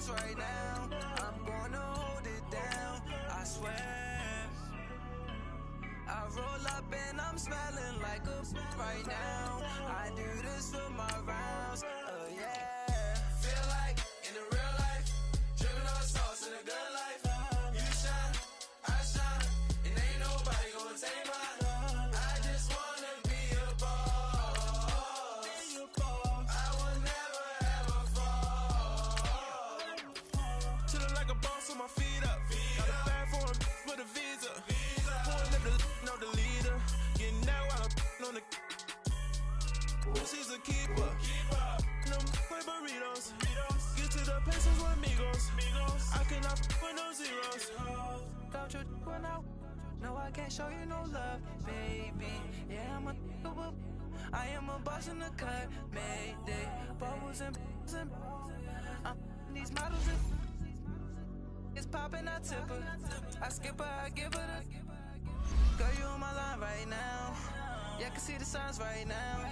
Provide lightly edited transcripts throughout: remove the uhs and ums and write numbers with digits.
boss right now. I'm gonna hold it down, I swear. I roll up and I'm smelling like a right now. I do this for my rounds, yeah. Feel like in the real life, dripping on sauce in a good life. You shine, I shine, and ain't nobody gonna take mine. I just wanna be a boss. I will never ever fall. Chillin' like a boss with my feet up. Got a bag for him with a visa. Pulling up the know the leader. Getting out while I'm on the. She's a keeper. No play burritos. Get to the pesos with amigos. I cannot with no zeros. Got your one out. No, I can't show you no love, baby. Yeah, I am a boss in the cut. Mayday. Bubbles and these models and it's popping. I tip her. I skip her. I give her the. Girl, you on my line right now. Yeah, I can see the signs right now.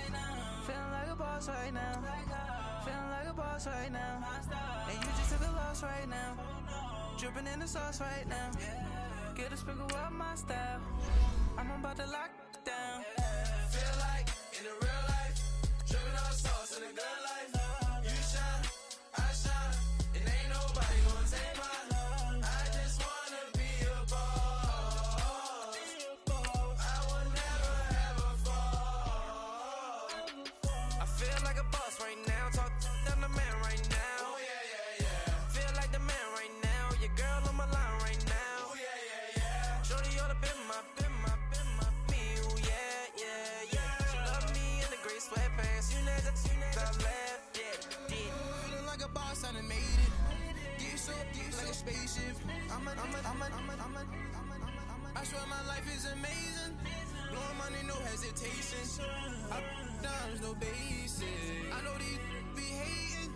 Feeling like a boss right now. Feeling like a boss right now. And you just took a loss right now. Dripping in the sauce right now. Get a sprinkle up my style. I'm about to lock it down. Feel like in the real life, dripping on sauce in a good life. You shine, I shine, and ain't nobody gonna take mine. I just wanna be a boss. I will never ever fall. I feel like a boss right now. Talk down the man right now. Oh yeah, yeah, yeah. Feel like the man right now. Your girl on my line right now. Oh yeah, yeah, yeah. Shorty ought to been my me. Oh yeah, yeah, yeah. She love me in the gray sweatpants. You never left, yeah. Feeling like a boss, I done made it. Get so like a spaceship. I swear my life is amazing. Blowing money, no hesitation. Up, downs, no basic. I know these be hating,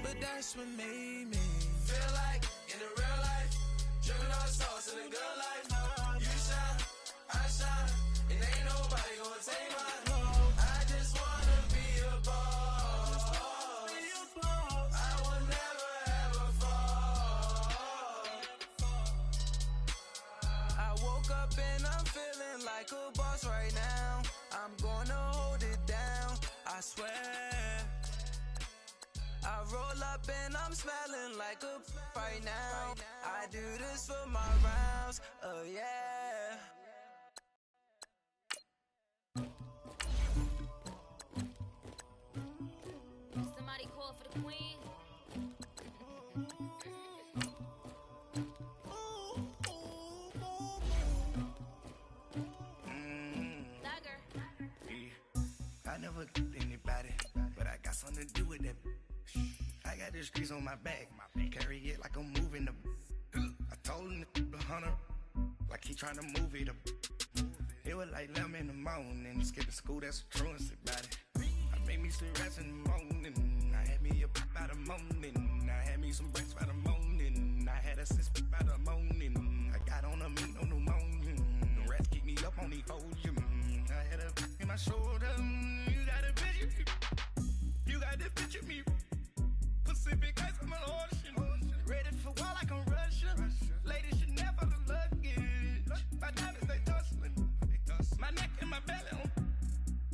but that's what made me. Feel like in the real life, dripping on sauce in a good life. You shine, I shine, and ain't nobody gonna take mine. I just wanna be a boss. I will never ever fall. I woke up and I'm feeling like a boss right now. I'm gonna hold it down, I swear. I roll up and I'm smelling like a right now. I do this for my rounds, yeah. Somebody call for the queen. Dagger. I never anybody, but I got something to do with that. I got the streets on my back, carry it like I'm moving the. I told him the hunter, like he trying to move it up. It was like 11 in the morning, skipping school, that's a truancy about it. I made me some rest in the morning, I had me a pop by the morning, I had me some breaks by the morning, I had a six by the morning, I got on a meat on the morning, the rats keep me up on the podium, I had a in my shoulder, you got a picture, you got this picture me. Pacific ice, I'm an ocean. Ready for war like I'm Russia. Ladies should never the luggage. My diamonds, they tussling. My neck and my belly on.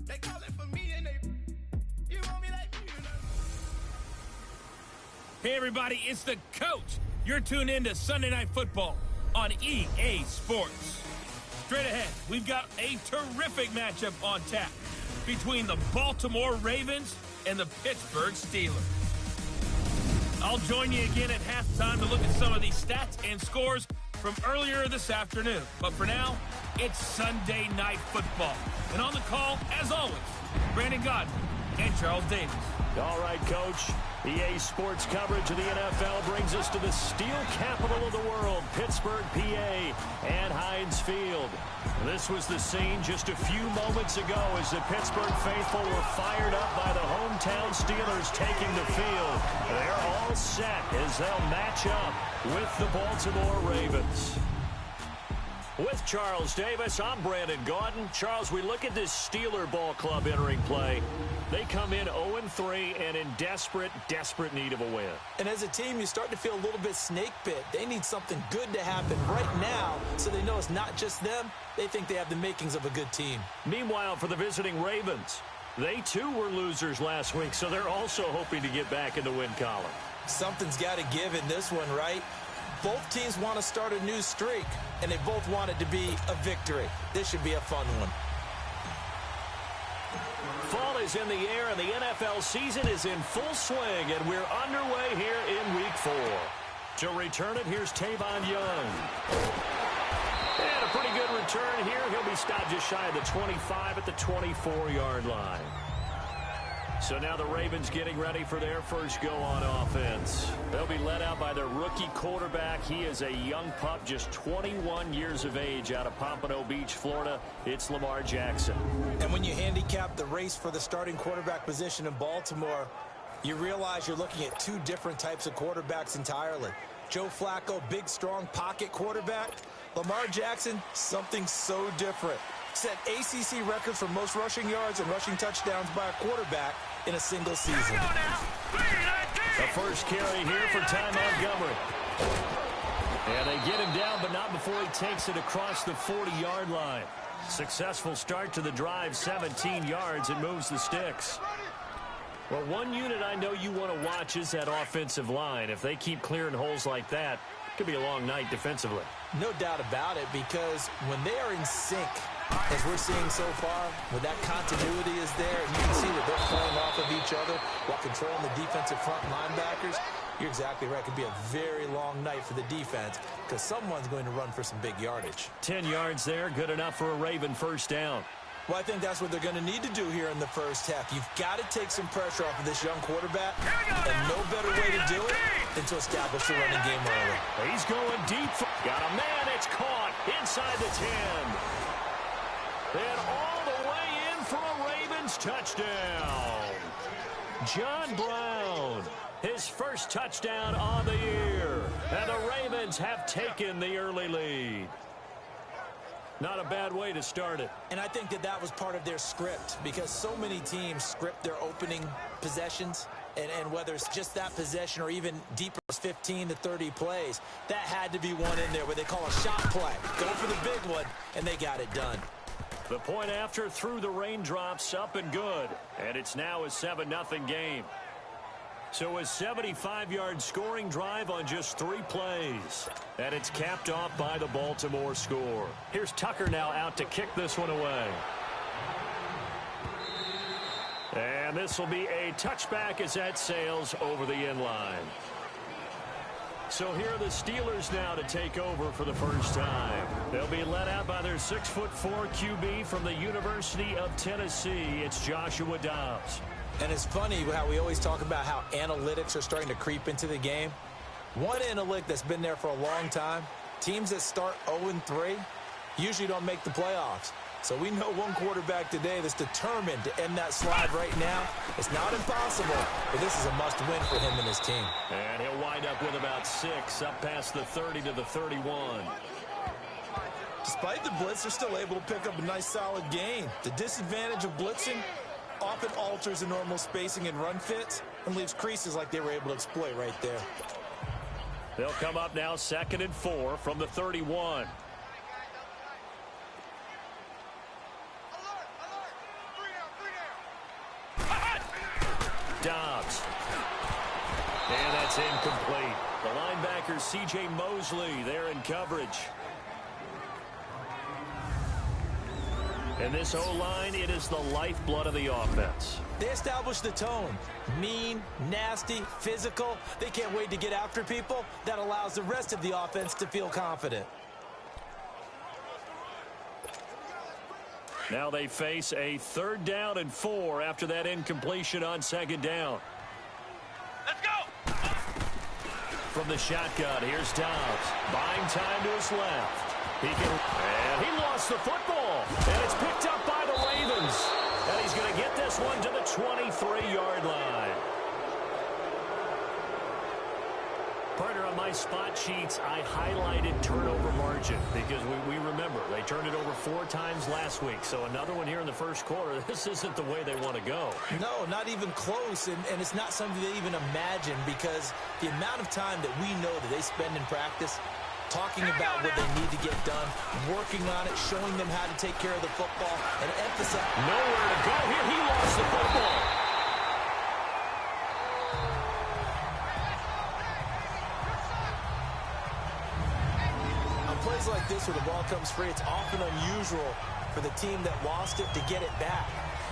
They calling for me and they. You want me like me, you know? Hey, everybody, it's the coach. You're tuned in to Sunday Night Football on EA Sports. Straight ahead, we've got a terrific matchup on tap between the Baltimore Ravens and the Pittsburgh Steelers. I'll join you again at halftime to look at some of these stats and scores from earlier this afternoon. But for now, it's Sunday Night Football. And on the call, as always, Brandon Godden and Charles Davis. All right, Coach. EA Sports coverage of the NFL brings us to the steel capital of the world, Pittsburgh, PA, and Heinz Field. This was the scene just a few moments ago as the Pittsburgh faithful were fired up by the hometown Steelers taking the field. They're all set as they'll match up with the Baltimore Ravens. With Charles Davis, I'm Brandon Gaudin. Charles, we look at this Steeler ball club entering play. They come in 0-3 and in desperate need of a win. And as a team, you start to feel a little bit snake bit. They need something good to happen right now so they know it's not just them. They think they have the makings of a good team. Meanwhile, for the visiting Ravens, they too were losers last week, so they're also hoping to get back in the win column. Something's got to give in this one, right? Both teams want to start a new streak, and they both want it to be a victory. This should be a fun one. Fall is in the air, and the NFL season is in full swing, and we're underway here in Week 4. To return it, here's Tavon Young. And a pretty good return here. He'll be stopped just shy of the 25 at the 24-yard line. So now the Ravens getting ready for their first go on offense. They'll be led out by their rookie quarterback. He is a young pup, just 21 years of age, out of Pompano Beach, Florida. It's Lamar Jackson. And when you handicap the race for the starting quarterback position in Baltimore, you realize you're looking at two different types of quarterbacks entirely. Joe Flacco, big, strong pocket quarterback. Lamar Jackson, something so different. Set ACC records for most rushing yards and rushing touchdowns by a quarterback in a single season. The first carry here for Ty Montgomery. And they get him down, but not before he takes it across the 40-yard line. Successful start to the drive, 17 yards, and moves the sticks. Well, one unit I know you want to watch is that offensive line. If they keep clearing holes like that, it could be a long night defensively. No doubt about it, because when they are in sync, as we're seeing so far, when that continuity is there, and you can see that they're playing off of each other while controlling the defensive front linebackers, you're exactly right. It could be a very long night for the defense because someone's going to run for some big yardage. 10 yards there, good enough for a Raven first down. Well, I think that's what they're going to need to do here in the first half. You've got to take some pressure off of this young quarterback, and no better way to do it than to establish the running game early. He's going deep. Got a man. It's caught inside the 10. And all the way in for a Ravens touchdown. John Brown, his first touchdown on the year. And the Ravens have taken the early lead. Not a bad way to start it. And I think that was part of their script, because so many teams script their opening possessions, and whether it's just that possession or even deeper 15 to 30 plays, that had to be one in there where they call a shot play. Go for the big one, and they got it done. The point after through the raindrops, up and good. And it's now a 7-0 game. So a 75-yard scoring drive on just 3 plays. And it's capped off by the Baltimore score. Here's Tucker now out to kick this one away. And this will be a touchback as that sails over the end line. So here are the Steelers now to take over for the first time. They'll be led out by their 6'4" QB from the University of Tennessee. It's Joshua Dobbs. And it's funny how we always talk about how analytics are starting to creep into the game. One analytic that's been there for a long time, teams that start 0-3 usually don't make the playoffs. So we know one quarterback today that's determined to end that slide right now. It's not impossible, but this is a must-win for him and his team. And he'll wind up with about 6 up past the 30 to the 31. Despite the blitz, they're still able to pick up a nice solid gain. The disadvantage of blitzing often alters the normal spacing and run fits and leaves creases like they were able to exploit right there. They'll come up now 2nd and 4 from the 31. Dobbs. And that's incomplete. The linebacker, C.J. Mosley, there in coverage. And this O-line, it is the lifeblood of the offense. They establish the tone. Mean, nasty, physical. They can't wait to get after people. That allows the rest of the offense to feel confident. Now they face a 3rd down and 4 after that incompletion on 2nd down. Let's go! From the shotgun, here's Dobbs. Buying time to his left. And he lost the football. And it's picked up by the Ravens. And he's going to get this one to the 23-yard line. Partner, I'm my spot sheets, I highlighted turnover margin because we remember they turned it over 4 times last week. So another one here in the first quarter. This isn't the way they want to go. No, not even close, and it's not something they even imagine because the amount of time that we know that they spend in practice talking about what they need to get done, working on it, showing them how to take care of the football, and emphasize. Nowhere to go here. He lost the football. On plays like this where the ball comes free, it's often unusual for the team that lost it to get it back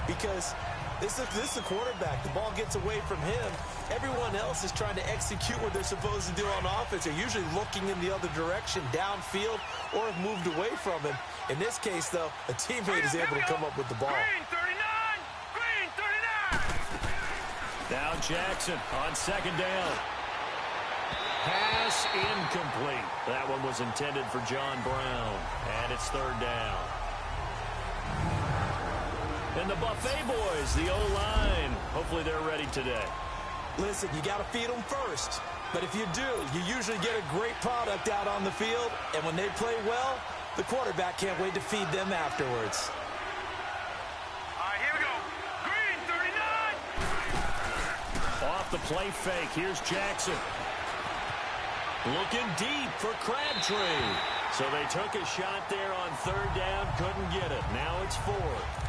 because this is a quarterback. The ball gets away from him. Everyone else is trying to execute what they're supposed to do on offense. They're usually looking in the other direction, downfield, or have moved away from him. In this case, though, a teammate is able to come up with the ball. Green 39! Now Jackson on second down. Pass incomplete. That one was intended for John Brown. And it's third down. And the Buffet boys, the O-line, hopefully they're ready today. Listen, you got to feed them first. But if you do, you usually get a great product out on the field. And when they play well, the quarterback can't wait to feed them afterwards. All right, here we go. Green 39. Off the play fake. Here's Jackson. Looking deep for Crabtree. So they took a shot there on third down. Couldn't get it. Now it's fourth.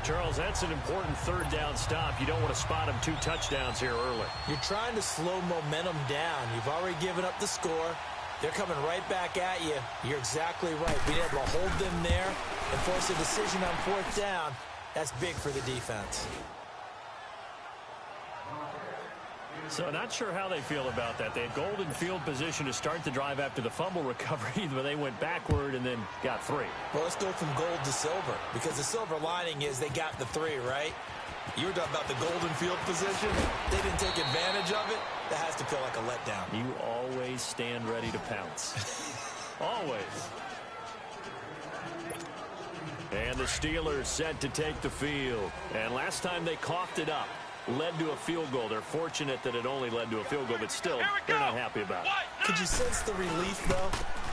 Charles, that's an important third down stop. You don't want to spot him 2 touchdowns here early. You're trying to slow momentum down. You've already given up the score. They're coming right back at you. You're exactly right. Being able to hold them there and force a decision on fourth down, that's big for the defense. So not sure how they feel about that. They had golden field position to start the drive after the fumble recovery, but they went backward and then got 3. Well, let's go from gold to silver, because the silver lining is they got the 3, right? You were talking about the golden field position. They didn't take advantage of it. That has to feel like a letdown. You always stand ready to pounce. Always. And the Steelers set to take the field. And last time they coughed it up, led to a field goal. They're fortunate that it only led to a field goal, but still, they're not happy about it. Could you sense the relief, though,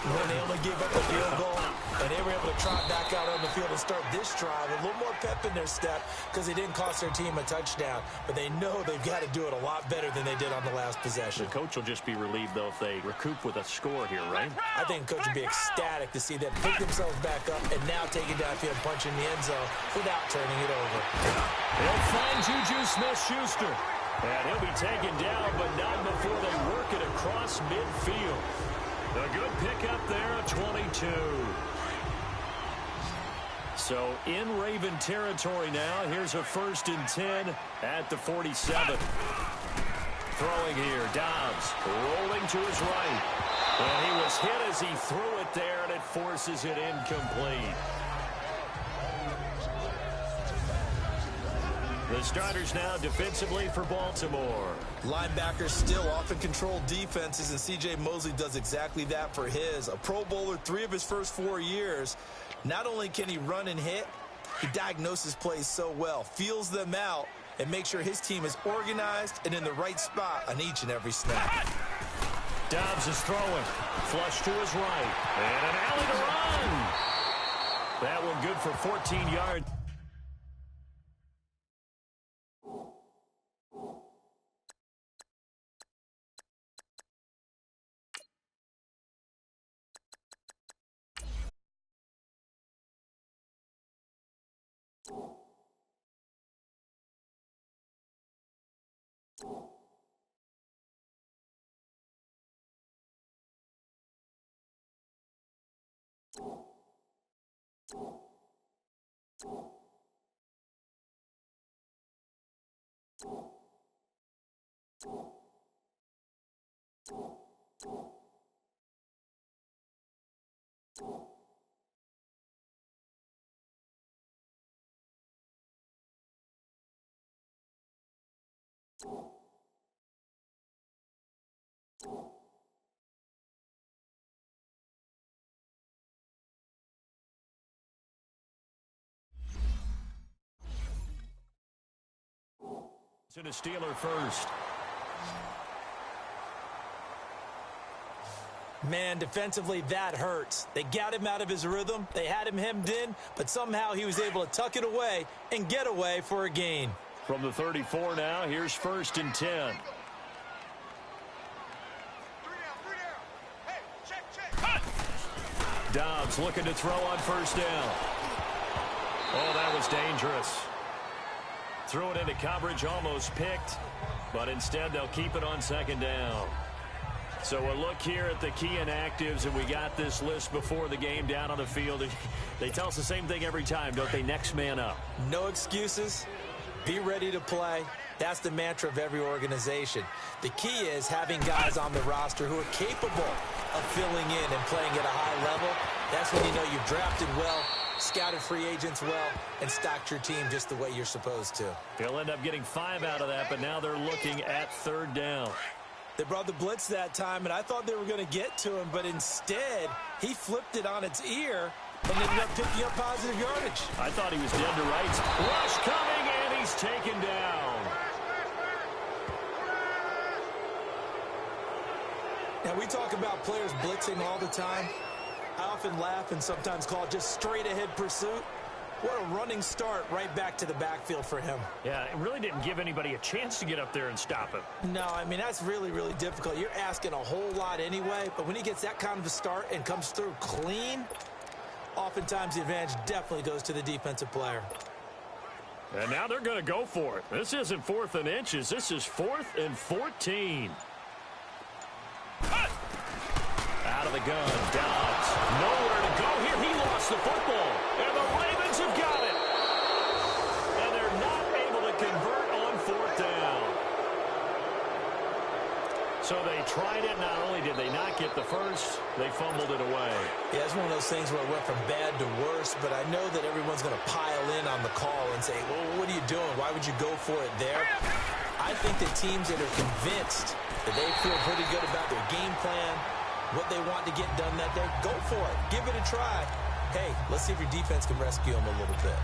when they only gave up a field goal and they were able to trot back out on the field and start this drive? A little more pep in their step because they didn't cost their team a touchdown, but they know they've got to do it a lot better than they did on the last possession. The coach will just be relieved, though, if they recoup with a score here, right? I think the coach would be ecstatic to see them pick themselves back up and now take it downfield and punch in the end zone without turning it over. They'll find Juju Smith-Schuster. And he'll be taken down, but not before they work it across midfield. A good pickup there at 22. So in Raven territory now. Here's a 1st and 10 at the 47. Throwing here, Dobbs rolling to his right. And he was hit as he threw it there, and it forces it incomplete. The starters now defensively for Baltimore. Linebackers still often control defenses, and C.J. Mosley does exactly that for his. A Pro Bowler 3 of his first 4 years. Not only can he run and hit, he diagnoses plays so well, feels them out, and makes sure his team is organized and in the right spot on each and every snap. Dobbs is throwing. Flush to his right. And an alley to run. That one good for 14 yards. To the Steeler first. Man, defensively, that hurts. They got him out of his rhythm. They had him hemmed in, but somehow he was able to tuck it away and get away for a gain. From the 34 now, here's 1st and 10. Dobbs looking to throw on 1st down. Oh, that was dangerous. Threw it into coverage, almost picked, but instead they'll keep it on 2nd down. So a look here at the key inactives, and we got this list before the game down on the field. They tell us the same thing every time, don't they? Next man up. No excuses. Be ready to play. That's the mantra of every organization. The key is having guys on the roster who are capable of filling in and playing at a high level. That's when you know you've drafted well, scouted free agents well, and stocked your team just the way you're supposed to. They'll end up getting 5 out of that, but now they're looking at 3rd down. They brought the blitz that time, and I thought they were going to get to him, but instead, he flipped it on its ear and ended up picking up positive yardage. I thought he was dead to rights. Rush coming, and he's taken down. Now, we talk about players blitzing all the time. I often laugh and sometimes call it just straight-ahead pursuit. What a running start right back to the backfield for him. Yeah, it really didn't give anybody a chance to get up there and stop him. No, I mean, that's really, really difficult. You're asking a whole lot anyway, but when he gets that kind of a start and comes through clean, oftentimes the advantage definitely goes to the defensive player. And now they're going to go for it. This isn't 4th and inches. This is 4th and 14. Out of the gun, Dobbs. Nowhere to go here. He lost the football. And the Ravens have got it. And they're not able to convert on 4th down. So they tried it. Not only did they not get the first, they fumbled it away. Yeah, it's one of those things where it went from bad to worse, but I know that everyone's going to pile in on the call and say, well, what are you doing? Why would you go for it there? I think the teams that are convinced that they feel pretty good about their game plan, what they want to get done that day, go for it. Give it a try. Hey, let's see if your defense can rescue them a little bit.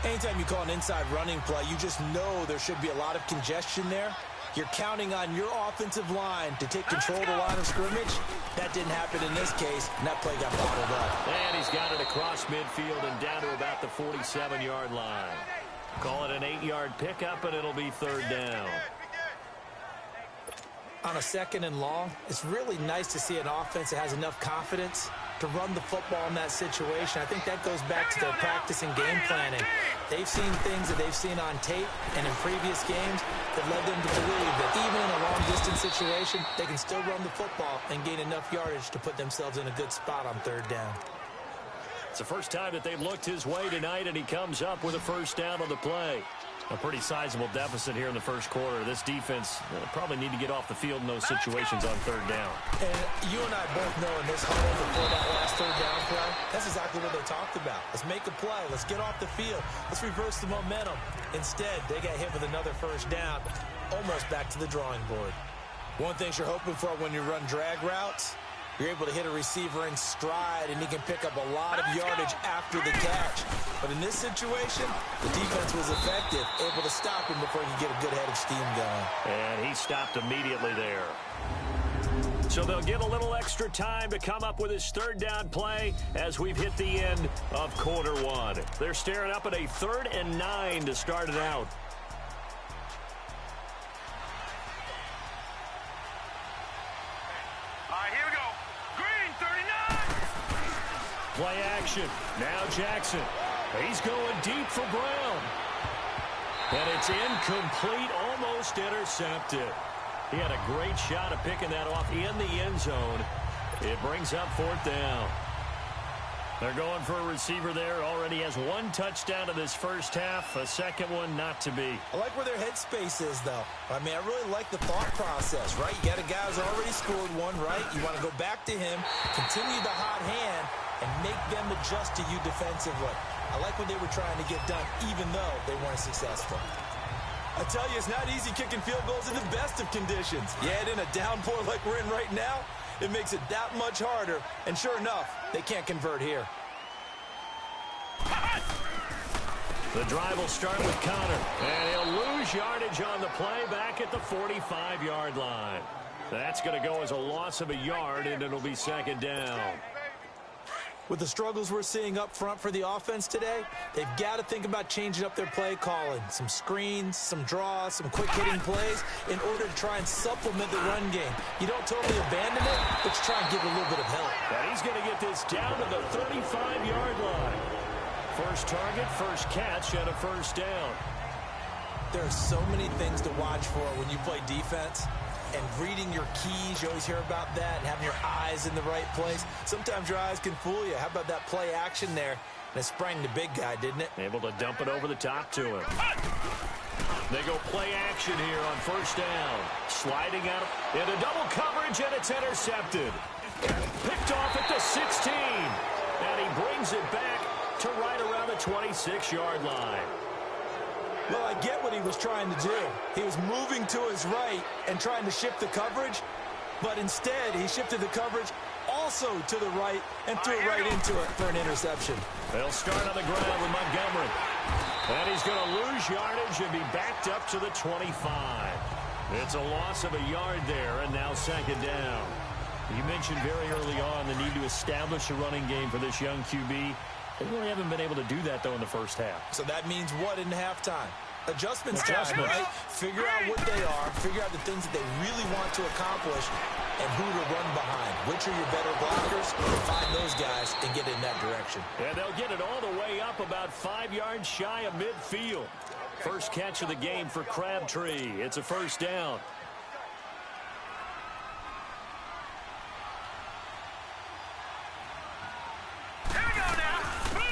Anytime you call an inside running play, you just know there should be a lot of congestion there. You're counting on your offensive line to take control of the line of scrimmage. That didn't happen in this case, and that play got bottled up. And he's got it across midfield and down to about the 47-yard line. Call it an 8-yard pickup, and it'll be 3rd down. On a 2nd and long, it's really nice to see an offense that has enough confidence to run the football in that situation. I think that goes back to their practice and game planning. They've seen things that they've seen on tape and in previous games that led them to believe that even in a long-distance situation, they can still run the football and gain enough yardage to put themselves in a good spot on 3rd down. It's the first time that they've looked his way tonight, and he comes up with a 1st down on the play. A pretty sizable deficit here in the 1st quarter. This defense probably need to get off the field in those situations on 3rd down. And you and I both know in this huddle before that last 3rd down play, that's exactly what they talked about. Let's make a play. Let's get off the field. Let's reverse the momentum. Instead, they got hit with another 1st down, almost back to the drawing board. One thing you're hoping for when you run drag routes, you're able to hit a receiver in stride, and he can pick up a lot of yardage after the catch. But in this situation, the defense was effective, able to stop him before he could get a good head of steam going. And he stopped immediately there. So they'll get a little extra time to come up with his 3rd down play as we've hit the end of quarter 1. They're staring up at a 3rd and 9 to start it out. Play action. Now Jackson. He's going deep for Brown. And it's incomplete, almost intercepted. He had a great shot at picking that off in the end zone. It brings up 4th down. They're going for a receiver there. Already has 1 touchdown in this 1st half. A 2nd one not to be. I like where their headspace is, though. I mean, I really like the thought process, right? You got a guy who's already scored 1, right? You want to go back to him, continue the hot hand, and make them adjust to you defensively. I like what they were trying to get done, even though they weren't successful. I tell you, it's not easy kicking field goals in the best of conditions. Yet in a downpour like we're in right now, it makes it that much harder. And sure enough, they can't convert here. The drive will start with Connor. And he'll lose yardage on the play back at the 45-yard line. That's going to go as a loss of a yard, and it'll be second down. With the struggles we're seeing up front for the offense today, they've got to think about changing up their play calling. Some screens, some draws, some quick-hitting plays in order to try and supplement the run game. You don't totally abandon it, but you try and give it a little bit of help. And he's going to get this down to the 35-yard line. First target, first catch, and a first down. There are so many things to watch for when you play defense. And reading your keys, you always hear about that, and having your eyes in the right place. Sometimes your eyes can fool you. How about that play action there? And it sprang the big guy, didn't it? Able to dump it over the top to him. They go play action here on first down. Sliding out into double coverage, and it's intercepted. Picked off at the 16. And he brings it back to right around the 26-yard line. Well, I get what he was trying to do. He was moving to his right and trying to shift the coverage, but instead he shifted the coverage also to the right and threw it right into it for an interception. They'll start on the ground with Montgomery. And he's going to lose yardage and be backed up to the 25. It's a loss of a yard there, and now second down. You mentioned very early on the need to establish a running game for this young QB. They really haven't been able to do that, though, in the first half. So that means what in halftime? Adjustments time, right? Figure out what they are, figure out the things that they really want to accomplish, and who to run behind. Which are your better blockers? Find those guys and get in that direction. And they'll get it all the way up about 5 yards shy of midfield. First catch of the game for Crabtree. It's a first down.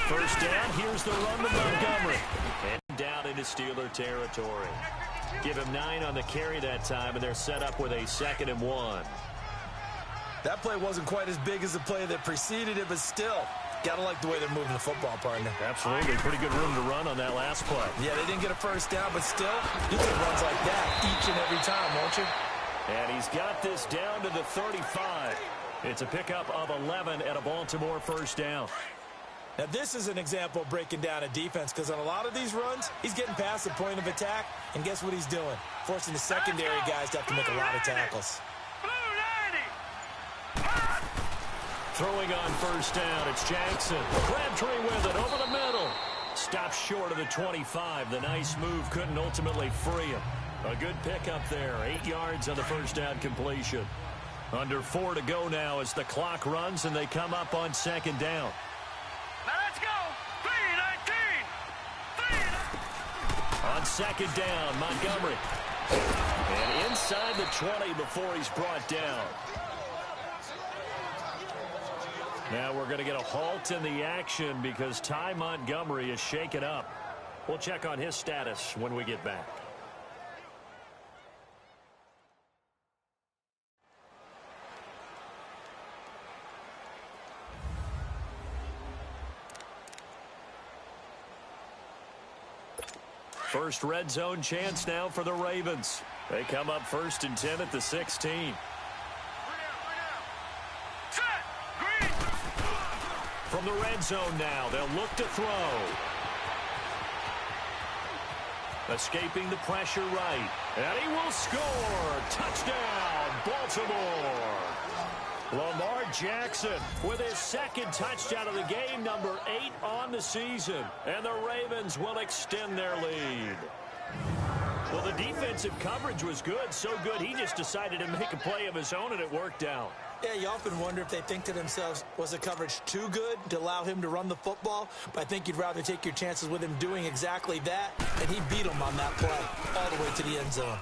First down, here's the run to Montgomery. And down into Steeler territory. Give him 9 on the carry that time, and they're set up with a 2nd and 1. That play wasn't quite as big as the play that preceded it, but still, gotta like the way they're moving the football, partner. Absolutely. Pretty good room to run on that last play. Yeah, they didn't get a first down, but still, you can runs like that each and every time, won't you? And he's got this down to the 35. It's a pickup of 11 at a Baltimore first down. Now, this is an example of breaking down a defense, because on a lot of these runs, he's getting past the point of attack, and guess what he's doing? Forcing the secondary guys to have to make a lot of tackles. Throwing on first down, it's Jackson. Crabtree with it over the middle. Stops short of the 25. The nice move couldn't ultimately free him. A good pickup there. 8 yards on the first down completion. Under 4 to go now as the clock runs, and they come up on second down. Now let's go. 3-19. On second down, Montgomery. And inside the 20 before he's brought down. Now we're going to get a halt in the action because Ty Montgomery is shaken up. We'll check on his status when we get back. First red zone chance now for the Ravens. They come up 1st and 10 at the 16. From the red zone now, they'll look to throw. Escaping the pressure right. And he will score. Touchdown, Baltimore. Lamar Jackson with his 2nd touchdown of the game, number 8 on the season. And the Ravens will extend their lead. Well, the defensive coverage was good, so good he just decided to make a play of his own, and it worked out. Yeah, you often wonder if they think to themselves, was the coverage too good to allow him to run the football? But I think you'd rather take your chances with him doing exactly that, and he beat him on that play all the way to the end zone.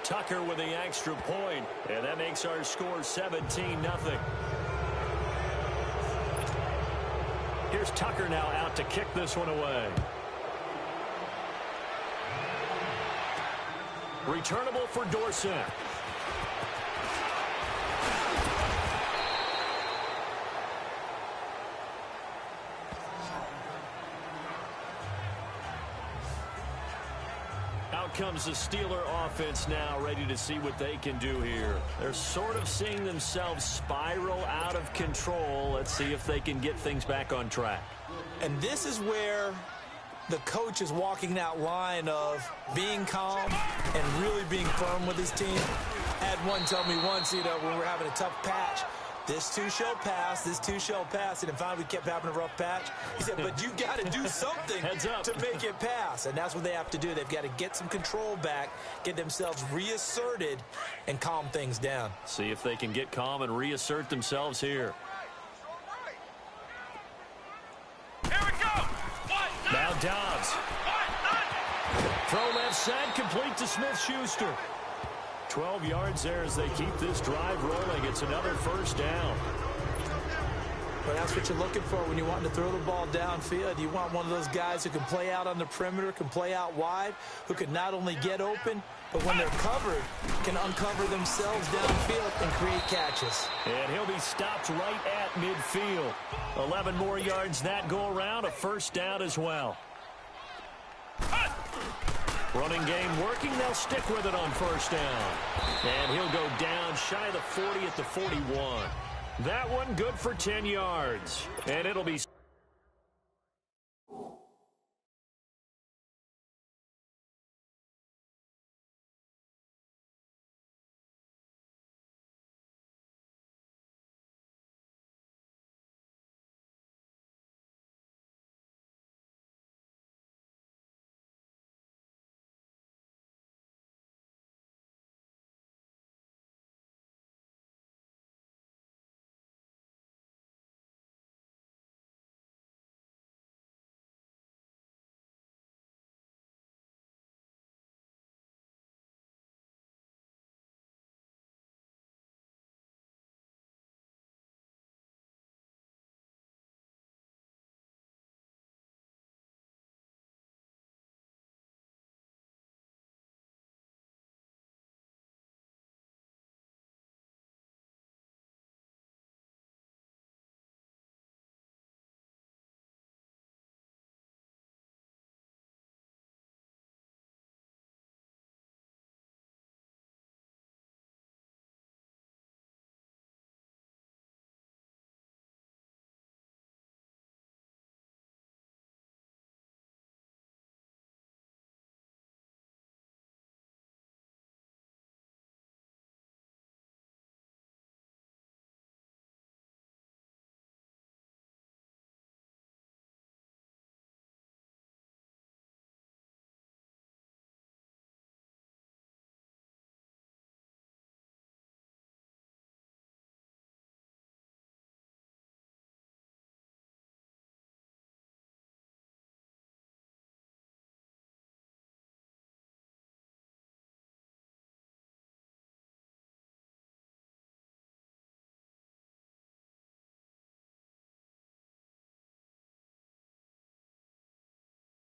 Tucker with the extra point, and that makes our score 17-0. Here's Tucker now out to kick this one away. Returnable for Dorsett. Out comes the Steeler offense now, ready to see what they can do here. They're sort of seeing themselves spiral out of control. Let's see if they can get things back on track. And this is where the coach is walking that line of being calm and really being firm with his team. I had one tell me once, when we were having a tough patch, this too shall pass, this too shall pass. And then finally we kept having a rough patch. He said, but you got to do something to make it pass. And that's what they have to do. They've got to get some control back, get themselves reasserted, and calm things down. See if they can get calm and reassert themselves here. Here we go. Now Dobbs. Throw left side, complete to Smith-Schuster. 12 yards there as they keep this drive rolling. It's another first down. But that's what you're looking for when you want to throw the ball downfield. You want one of those guys who can play out on the perimeter, can play out wide, who can not only get open, but when they're covered, can uncover themselves downfield and create catches. And he'll be stopped right at midfield. 11 more yards that go around, a first down as well. Running game working. They'll stick with it on first down. And he'll go down shy of the 40 at the 41. That one good for 10 yards. And it'll be...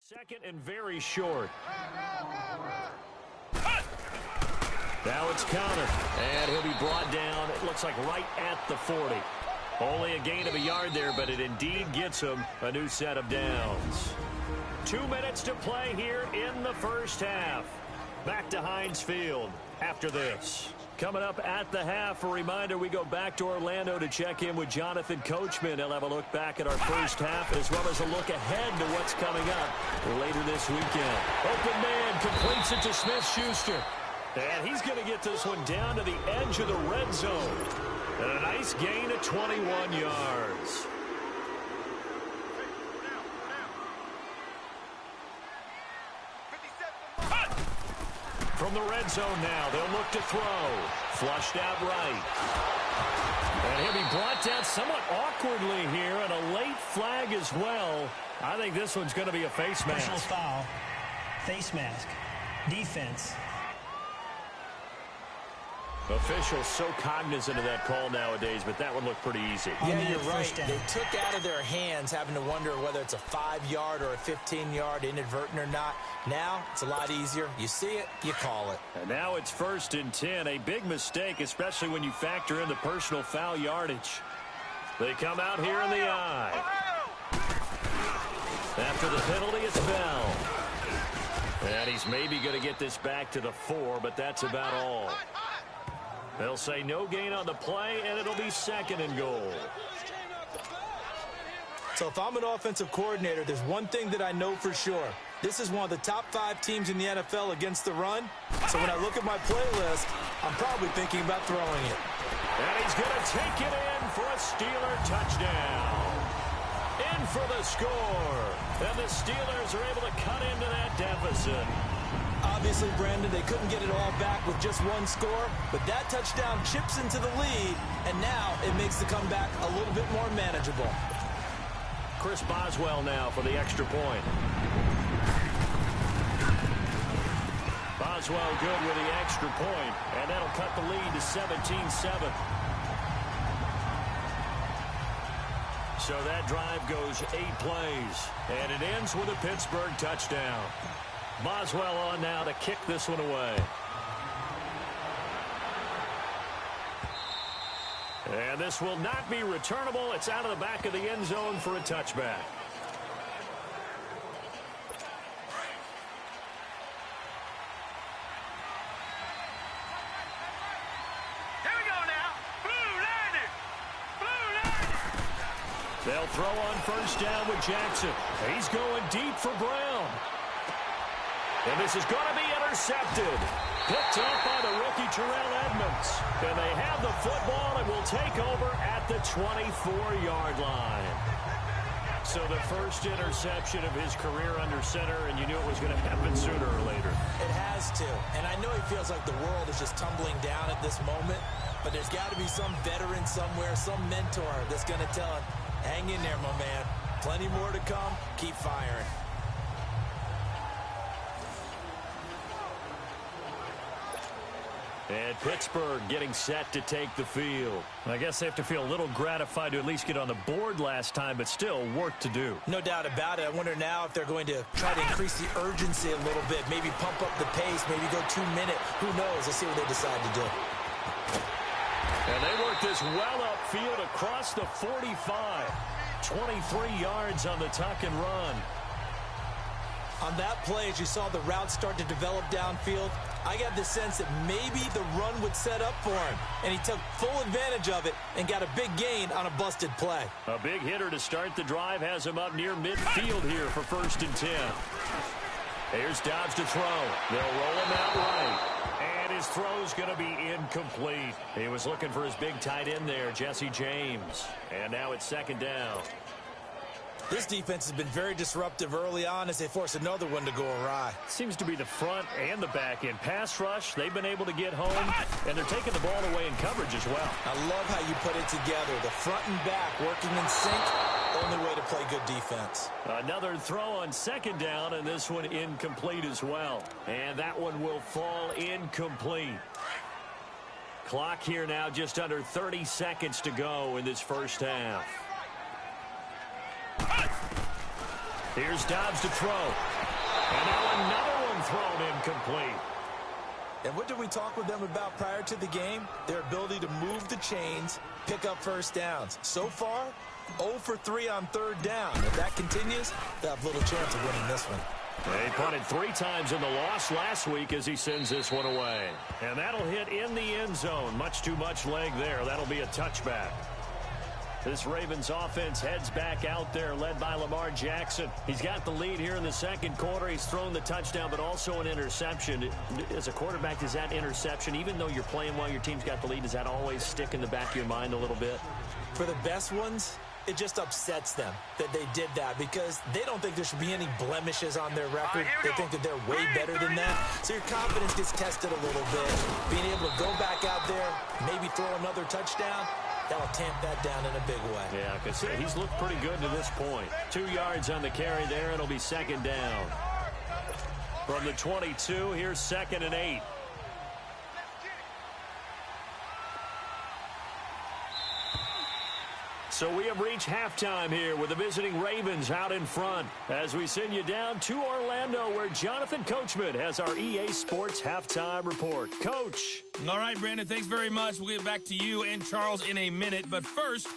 Second and very short. Now it's counter. And he'll be brought down, it looks like right at the 40. Only a gain of a yard there, but it indeed gets him a new set of downs. 2 minutes to play here in the first half. Back to Heinz Field after this. Coming up at the half, a reminder, we go back to Orlando to check in with Jonathan Coachman. He'll have a look back at our first half as well as a look ahead to what's coming up later this weekend. Open man completes it to Smith-Schuster. And he's going to get this one down to the edge of the red zone. And a nice gain of 21 yards. From the red zone now, they'll look to throw. Flushed out right. And he'll be brought down somewhat awkwardly here, and a late flag as well. I think this one's going to be a face mask. Personal foul, face mask, defense. Officials so cognizant of that call nowadays, but that one looked pretty easy. Yeah, you're right. They took out of their hands having to wonder whether it's a 5-yard or a 15-yard inadvertent or not. Now, it's a lot easier. You see it, you call it. And now it's 1st and 10. A big mistake, especially when you factor in the personal foul yardage. They come out here in the eye. After the penalty, it's Bell. And he's maybe going to get this back to the 4, but that's about all. They'll say no gain on the play, and it'll be 2nd and goal. So if I'm an offensive coordinator, there's one thing that I know for sure. This is one of the top 5 teams in the NFL against the run. So when I look at my playlist, I'm probably thinking about throwing it. And he's going to take it in for a Steeler touchdown. In for the score. And the Steelers are able to cut into that deficit. Obviously, Brandon, they couldn't get it all back with just one score, but that touchdown chips into the lead, and now it makes the comeback a little bit more manageable. Chris Boswell now for the extra point. Boswell good with the extra point, and that'll cut the lead to 17-7. So that drive goes 8 plays, and it ends with a Pittsburgh touchdown. Boswell on now to kick this one away. And this will not be returnable. It's out of the back of the end zone for a touchback. Here we go now. Blue landed. Blue landed. They'll throw on first down with Jackson. He's going deep for Brown. And this is going to be intercepted. Picked up by the rookie Terrell Edmonds. And they have the football and will take over at the 24-yard line. So the first interception of his career under center, and you knew it was going to happen sooner or later. It has to. And I know he feels like the world is just tumbling down at this moment, but there's got to be some veteran somewhere, some mentor that's going to tell him, hang in there, my man. Plenty more to come. Keep firing. And Pittsburgh getting set to take the field. I guess they have to feel a little gratified to at least get on the board last time, but still work to do. No doubt about it. I wonder now if they're going to try to increase the urgency a little bit, maybe pump up the pace, maybe go 2-minute. Who knows? Let's see what they decide to do. And they work this well upfield across the 45. 23 yards on the tuck and run. On that play, as you saw the route start to develop downfield, I got the sense that maybe the run would set up for him. And he took full advantage of it and got a big gain on a busted play. A big hitter to start the drive has him up near midfield here for 1st and 10. Here's Dobbs to throw. They'll roll him out right. And his throw's going to be incomplete. He was looking for his big tight end there, Jesse James. And now it's 2nd down. This defense has been very disruptive early on as they force another one to go awry. Seems to be the front and the back end. Pass rush, they've been able to get home, and they're taking the ball away in coverage as well. I love how you put it together. The front and back working in sync. Only way to play good defense. Another throw on 2nd down, and this one incomplete as well. And that one will fall incomplete. Clock here now just under 30 seconds to go in this first half. Here's Dobbs to throw. And now another one thrown incomplete. And what did we talk with them about prior to the game? Their ability to move the chains, pick up first downs. So far, 0 for 3 on 3rd down. If that continues, they'll have little chance of winning this one. They punted 3 times in the loss last week as he sends this one away. And that'll hit in the end zone. Much too much leg there. That'll be a touchback. This Ravens offense heads back out there, led by Lamar Jackson. He's got the lead here in the 2nd quarter. He's thrown the touchdown, but also an interception. As a quarterback, does that interception, even though you're playing while your team's got the lead, does that always stick in the back of your mind a little bit? For the best ones, it just upsets them that they did that because they don't think there should be any blemishes on their record. They think that they're way better than that. So your confidence gets tested a little bit. Being able to go back out there, maybe throw another touchdown, that'll tamp that down in a big way. Yeah, because he's looked pretty good to this point. 2 yards on the carry there. It'll be 2nd down. From the 22, here's 2nd and 8. So we have reached halftime here with the visiting Ravens out in front as we send you down to Orlando where Jonathan Coachman has our EA Sports Halftime Report. Coach. All right, Brandon, thanks very much. We'll get back to you and Charles in a minute. But first,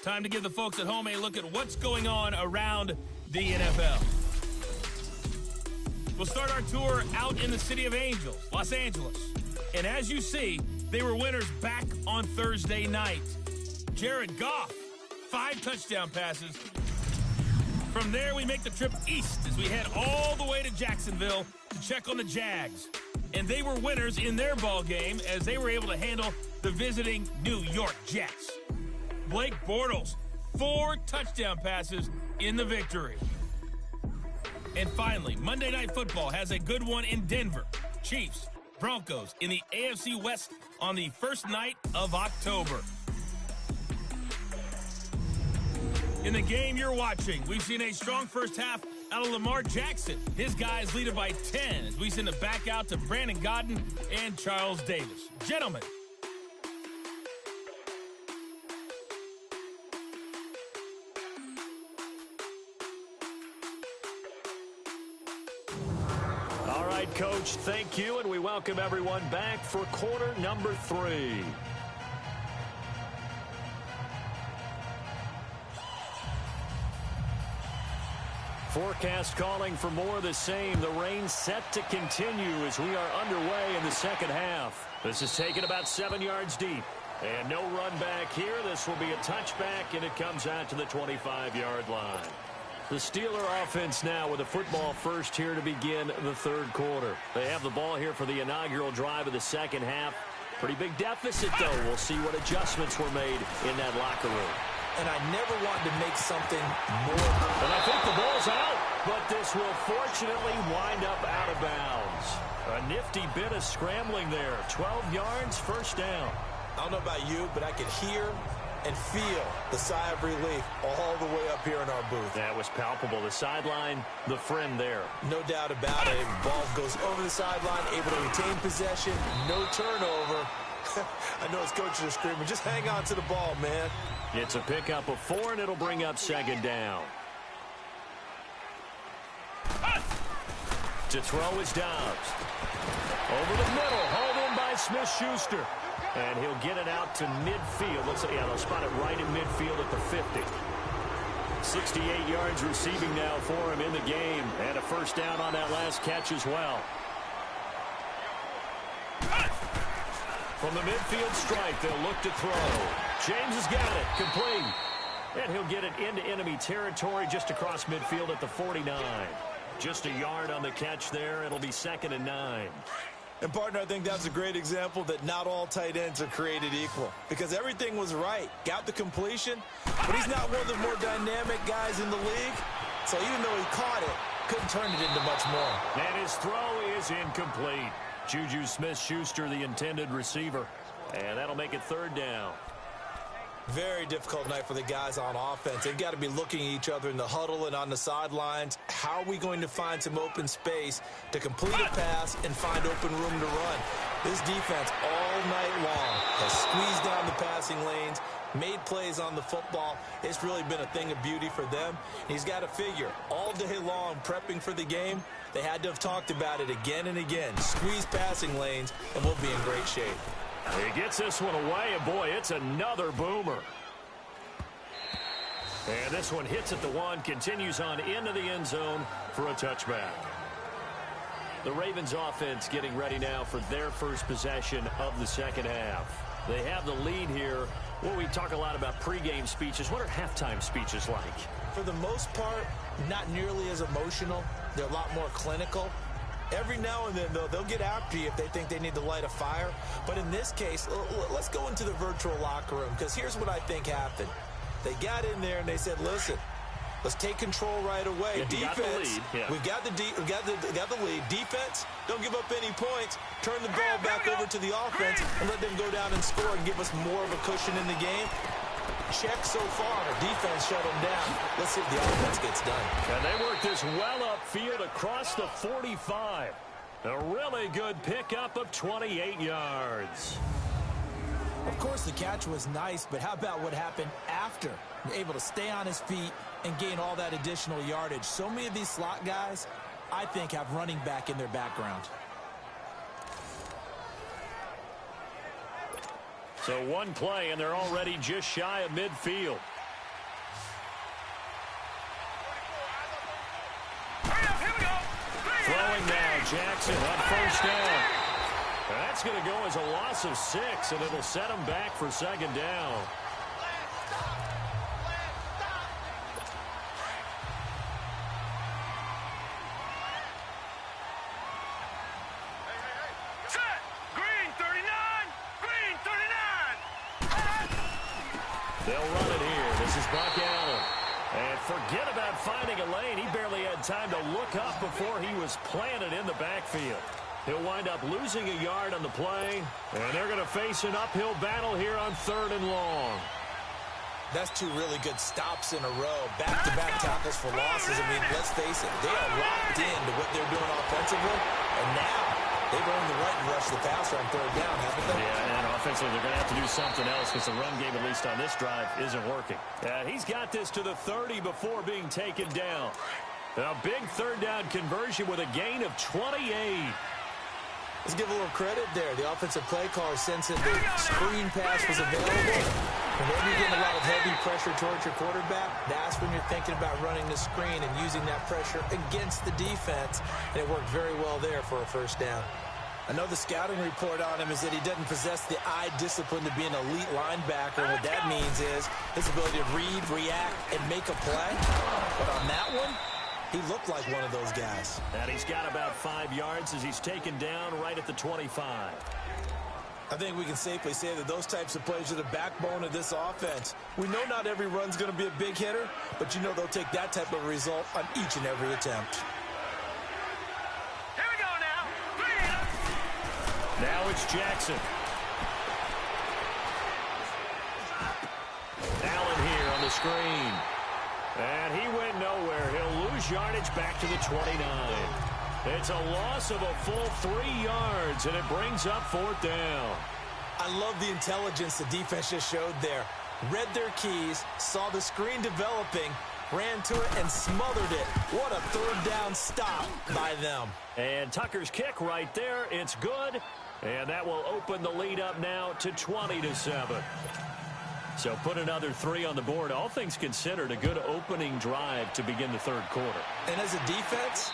time to give the folks at home a look at what's going on around the NFL. We'll start our tour out in the city of Angels, Los Angeles. And as you see, they were winners back on Thursday night. Jared Goff, 5 touchdown passes, From there, we make the trip east as we head all the way to Jacksonville to check on the Jags. And they were winners in their ball game as they were able to handle the visiting New York Jets. Blake Bortles, 4 touchdown passes in the victory. And finally, Monday Night Football has a good one in Denver. Chiefs, Broncos in the AFC West on the first night of October. In the game you're watching, we've seen a strong first half out of Lamar Jackson. His guys lead it by 10 as we send it back out to Brandon Godden and Charles Davis. Gentlemen. All right, Coach, thank you, and we welcome everyone back for quarter number 3. Forecast calling for more of the same. The rain set to continue as we are underway in the second half. This is taken about 7 yards deep. And no run back here. This will be a touchback, and it comes out to the 25-yard line. The Steeler offense now with a football first here to begin the third quarter. They have the ball here for the inaugural drive of the second half. Pretty big deficit, though. We'll see what adjustments were made in that locker room. And I never wanted to make something more. And I think the ball's out, but this will fortunately wind up out of bounds. A nifty bit of scrambling there. 12 yards, first down. I don't know about you, but I could hear and feel the sigh of relief all the way up here in our booth. That was palpable. The sideline, the friend there. No doubt about it. Ball goes over the sideline, able to retain possession, no turnover. I know his coaches are screaming, just hang on to the ball, man. It's a pickup of 4, and it'll bring up second down. To throw is Dobbs. Over the middle, hauled in by Smith-Schuster. And he'll get it out to midfield. Looks like, yeah, they'll spot it right in midfield at the 50. 68 yards receiving now for him in the game. And a first down on that last catch as well. From the midfield stripe, they'll look to throw. James has got it. Complete. And he'll get it into enemy territory just across midfield at the 49. Just a yard on the catch there. It'll be second and 9. And, partner, I think that's a great example that not all tight ends are created equal. Because everything was right. Got the completion, but he's not one of the more dynamic guys in the league. So even though he caught it, couldn't turn it into much more. And his throw is incomplete. Juju Smith-Schuster, the intended receiver. And that'll make it third down. Very difficult night for the guys on offense. They've got to be looking at each other in the huddle and on the sidelines. How are we going to find some open space to complete a pass and find open room to run? This defense all night long has squeezed down the passing lanes, made plays on the football. It's really been a thing of beauty for them. He's got to figure all day long prepping for the game. They had to have talked about it again and again. Squeeze passing lanes, and we'll be in great shape. He gets this one away, and boy, it's another boomer. And this one hits at the 1, continues on into the end zone for a touchback. The Ravens offense getting ready now for their first possession of the second half. They have the lead here. Well, we talk a lot about pregame speeches. What are halftime speeches like? For the most part, not nearly as emotional. They're a lot more clinical. Every now and then, though, they'll get after you if they think they need to light a fire. But in this case, let's go into the virtual locker room, because here's what I think happened. They got in there and they said, listen, let's take control right away. Yeah, defense, we've got the lead. Defense, don't give up any points. Turn the ball back over to the offense and let them go down and score and give us more of a cushion in the game. Check so far. Defense shut them down. Let's see if the offense gets done. And they work this well upfield across the 45. A really good pickup of 28 yards. Of course, the catch was nice, but how about what happened after? Able to stay on his feet and gain all that additional yardage. So many of these slot guys, I think, have running back in their background. So one play, and they're already just shy of midfield. Throwing now, Jackson on first down. That's going to go as a loss of 6, and it'll set him back for second down. They'll run it here. This is Buck Allen. And forget about finding a lane. He barely had time to look up before he was planted in the backfield. He'll wind up losing a yard on the play, and they're going to face an uphill battle here on 3rd and long. That's 2 really good stops in a row. Back-to-back tackles for losses. I mean, let's face it, they are locked into what they're doing offensively, and now they've earned the right to rush the passer on 3rd down, haven't they? Yeah, and offensively, they're going to have to do something else because the run game, at least on this drive, isn't working. He's got this to the 30 before being taken down. A big 3rd down conversion with a gain of 28. Let's give a little credit there. The offensive play caller sensed that the screen pass was available. Whenever you're getting a lot of heavy pressure towards your quarterback, that's when you're thinking about running the screen and using that pressure against the defense. And it worked very well there for a 1st down. I know the scouting report on him is that he doesn't possess the eye discipline to be an elite linebacker. And what that means is his ability to read, react, and make a play. But on that one, he looked like one of those guys. And he's got about 5 yards as he's taken down right at the 25. I think we can safely say that those types of plays are the backbone of this offense. We know not every run's going to be a big hitter, but you know they'll take that type of result on each and every attempt. Here we go now. Now it's Jackson. Allen here on the screen. And he went nowhere. He'll lose yardage back to the 29. It's a loss of a full 3 yards, and it brings up 4th down. I love the intelligence the defense just showed there. Read their keys, saw the screen developing, ran to it, and smothered it. What a 3rd down stop by them. And Tucker's kick right there. It's good, and that will open the lead up now to 20-7. So put another 3 on the board. All things considered, a good opening drive to begin the 3rd quarter. And as a defense,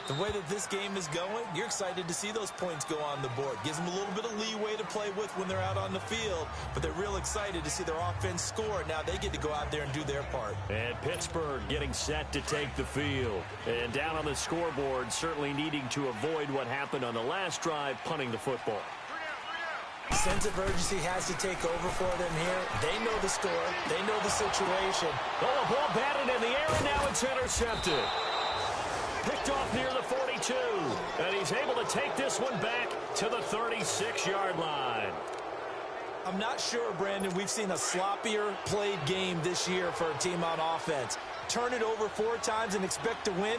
the way that this game is going, you're excited to see those points go on the board. Gives them a little bit of leeway to play with when they're out on the field, but they're real excited to see their offense score. Now they get to go out there and do their part. And Pittsburgh getting set to take the field. And down on the scoreboard, certainly needing to avoid what happened on the last drive, punting the football. Sense of urgency has to take over for them here. They know the score. They know the situation. Oh, the ball batted in the air, and now it's intercepted. Picked off near the 42. And he's able to take this one back to the 36-yard line. I'm not sure, Brandon, we've seen a sloppier played game this year for a team on offense. Turn it over 4 times and expect to win?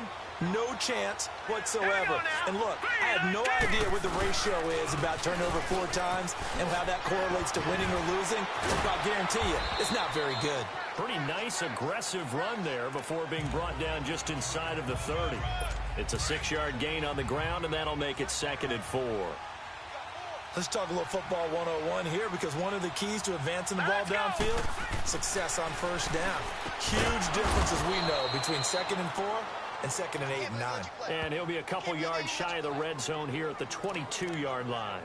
No chance whatsoever. And look, I have no idea what the ratio is about turnover 4 times and how that correlates to winning or losing. But I'll guarantee you, it's not very good. Pretty nice, aggressive run there before being brought down just inside of the 30. It's a 6-yard gain on the ground, and that'll make it 2nd and 4. Let's talk a little football 101 here, because one of the keys to advancing the ball downfield, success on 1st down. Huge difference, as we know, between 2nd and 4 and 2nd and 8 and 9. And he'll be a couple yards shy of the red zone here at the 22-yard line.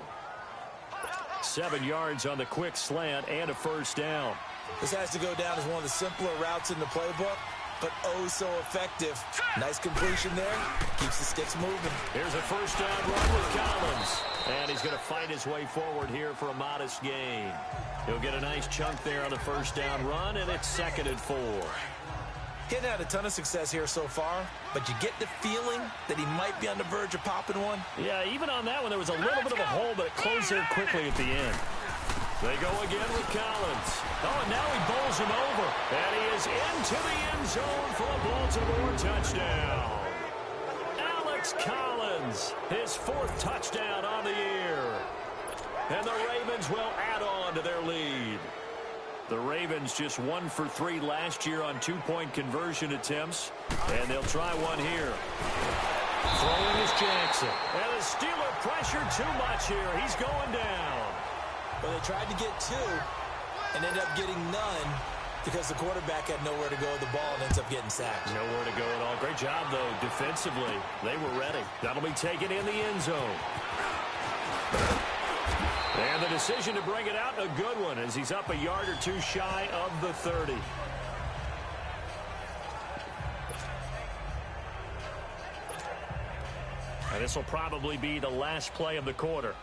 7 yards on the quick slant and a 1st down. This has to go down as one of the simpler routes in the playbook, but oh so effective. Nice completion there. Keeps the sticks moving. Here's a 1st down run with Collins. And he's going to fight his way forward here for a modest gain. He'll get a nice chunk there on the 1st down run, and it's 2nd and 4. He hadn't had a ton of success here so far, but you get the feeling that he might be on the verge of popping one. Yeah, even on that one, there was a little bit of a hole, but it closed there quickly at the end. They go again with Collins. Oh, and now he bowls him over. And he is into the end zone for a Baltimore touchdown. Alex Collins, his 4th touchdown on the year. And the Ravens will add on to their lead. The Ravens just 1 for 3 last year on 2-point conversion attempts. And they'll try one here. Throwing is Jackson. And the Steeler pressure too much here. He's going down. Well, they tried to get 2 and ended up getting none because the quarterback had nowhere to go with the ball and ends up getting sacked. Nowhere to go at all. Great job, though, defensively. They were ready. That'll be taken in the end zone. And the decision to bring it out, a good one, as he's up a yard or 2 shy of the 30. And this will probably be the last play of the quarter.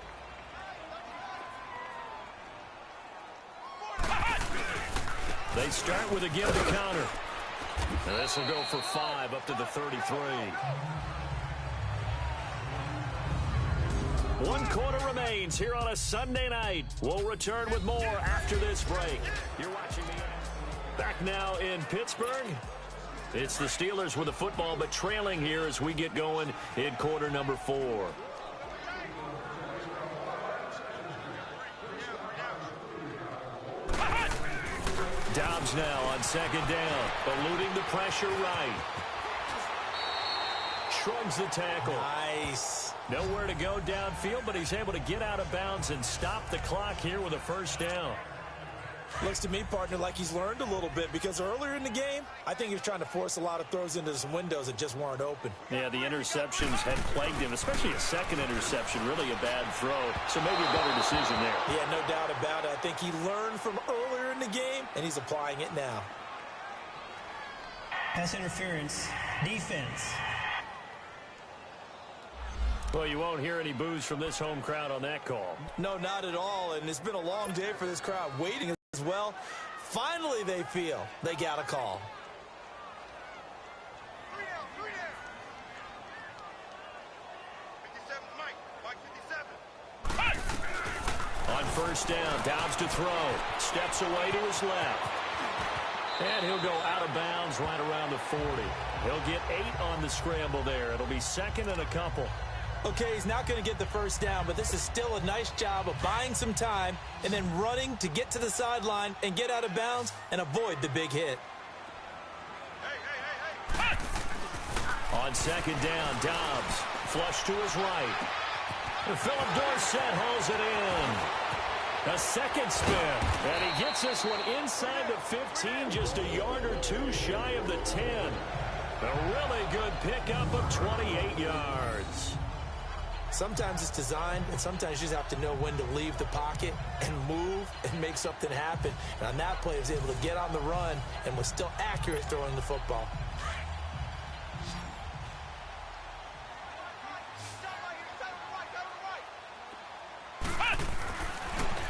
They start with a give to counter. And this will go for 5 up to the 33. 1 quarter remains here on a Sunday night. We'll return with more after this break. You're watching me back now in Pittsburgh. It's the Steelers with the football, but trailing here as we get going in quarter number 4. Dobbs now on 2nd down, eluding the pressure right. Shrugs the tackle. Nice. Nowhere to go downfield, but he's able to get out of bounds and stop the clock here with a 1st down. Looks to me, partner, like he's learned a little bit, because earlier in the game, I think he was trying to force a lot of throws into some windows that just weren't open. Yeah, the interceptions had plagued him, especially a 2nd interception, really a bad throw. So maybe a better decision there. Yeah, no doubt about it. I think he learned from earlier in the game, and he's applying it now. Pass interference. Defense. Well, you won't hear any boos from this home crowd on that call. No, not at all, and it's been a long day for this crowd waiting as well. Finally, they feel they got a call. On 1st down, Dobbs to throw. Steps away to his left. And he'll go out of bounds right around the 40. He'll get 8 on the scramble there. It'll be 2nd and a couple. Okay, he's not going to get the 1st down, but this is still a nice job of buying some time and then running to get to the sideline and get out of bounds and avoid the big hit. On 2nd down, Dobbs flush to his right. And Philip Dorsett hauls it in. A 2nd spin, and he gets this one inside the 15, just a yard or 2 shy of the 10. A really good pickup of 28 yards. Sometimes it's designed, and sometimes you just have to know when to leave the pocket and move and make something happen. And on that play, he was able to get on the run and was still accurate throwing the football.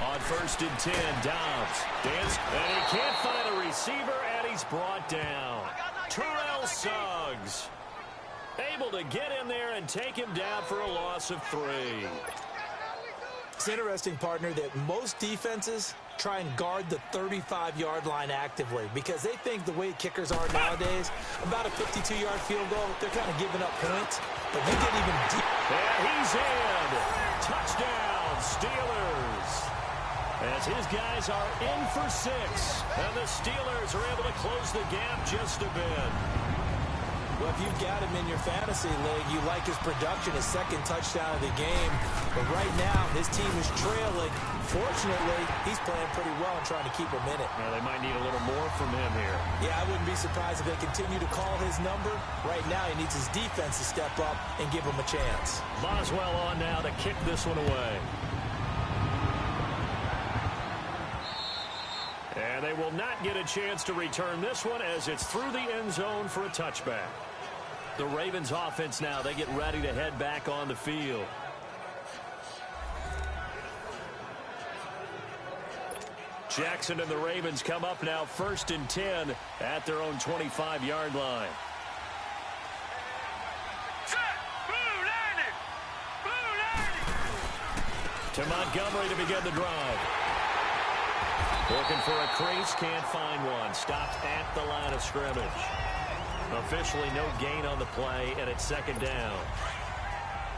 On 1st and 10, Dobbs dance, and he can't find a receiver, and he's brought down. Terrell Suggs able to get in there and take him down for a loss of 3. It's interesting, partner, that most defenses try and guard the 35-yard line actively because they think the way kickers are nowadays, about a 52-yard field goal, they're kind of giving up points. But you get even deep. And he's in. Touchdown, Steelers. As his guys are in for 6. And the Steelers are able to close the gap just a bit. Well, if you've got him in your fantasy league, you like his production, his 2nd touchdown of the game. But right now, his team is trailing. Fortunately, he's playing pretty well and trying to keep him in it. Well, they might need a little more from him here. Yeah, I wouldn't be surprised if they continue to call his number. Right now, he needs his defense to step up and give him a chance. Boswell on now to kick this one away. And they will not get a chance to return this one as it's through the end zone for a touchback. The Ravens offense now, they get ready to head back on the field. Jackson and the Ravens come up now 1st and 10 at their own 25-yard line. To Montgomery to begin the drive. Looking for a crease, can't find one. Stopped at the line of scrimmage. Officially no gain on the play, and it's 2nd down.